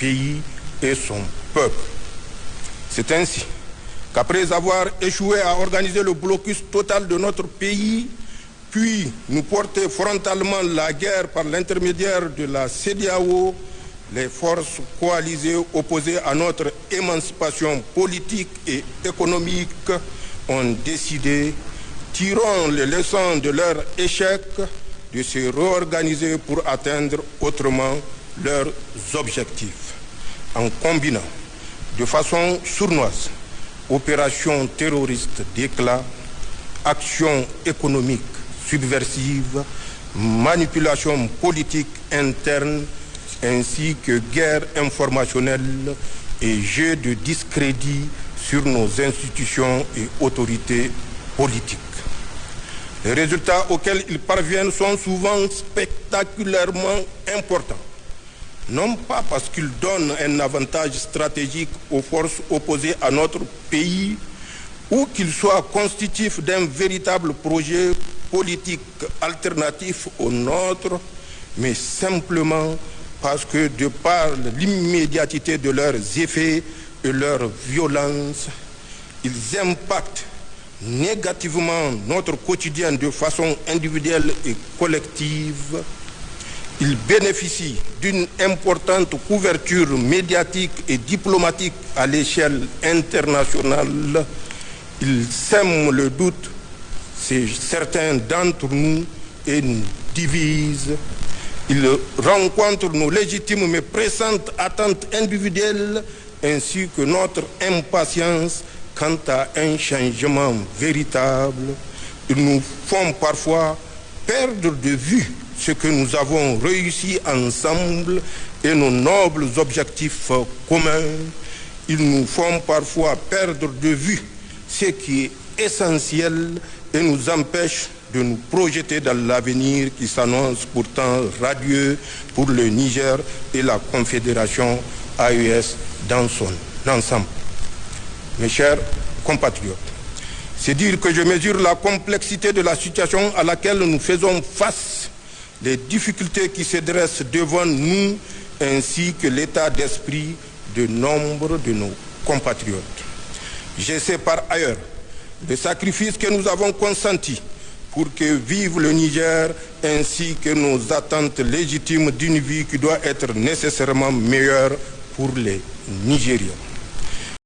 pays et son peuple. C'est ainsi qu'après avoir échoué à organiser le blocus total de notre pays, puis nous porter frontalement la guerre par l'intermédiaire de la CEDEAO, les forces coalisées opposées à notre émancipation politique et économique ont décidé, tirant les leçons de leur échec, de se réorganiser pour atteindre autrement leurs objectifs, en combinant de façon sournoise opérations terroristes d'éclat, actions économiques subversives, manipulation politique interne, ainsi que guerre informationnelle et jeu de discrédit sur nos institutions et autorités politiques. Les résultats auxquels ils parviennent sont souvent spectaculairement importants, non pas parce qu'ils donnent un avantage stratégique aux forces opposées à notre pays ou qu'ils soient constitutifs d'un véritable projet politique alternatif au nôtre, mais simplement parce que de par l'immédiatité de leurs effets et leur violence, ils impactent négativement notre quotidien de façon individuelle et collective. Ils bénéficient d'une importante couverture médiatique et diplomatique à l'échelle internationale. Ils sèment le doute chez certains d'entre nous et nous divisent. Ils rencontrent nos légitimes mais pressantes attentes individuelles ainsi que notre impatience quant à un changement véritable. Ils nous font parfois perdre de vue ce que nous avons réussi ensemble et nos nobles objectifs communs. Ils nous font parfois perdre de vue ce qui est essentiel et nous empêchent de nous projeter dans l'avenir qui s'annonce pourtant radieux pour le Niger et la Confédération AES dans son ensemble. Mes chers compatriotes, c'est dire que je mesure la complexité de la situation à laquelle nous faisons face, les difficultés qui se dressent devant nous, ainsi que l'état d'esprit de nombre de nos compatriotes. Je sais par ailleurs le sacrifice que nous avons consenti pour que vive le Niger, ainsi que nos attentes légitimes d'une vie qui doit être nécessairement meilleure pour les Nigériens.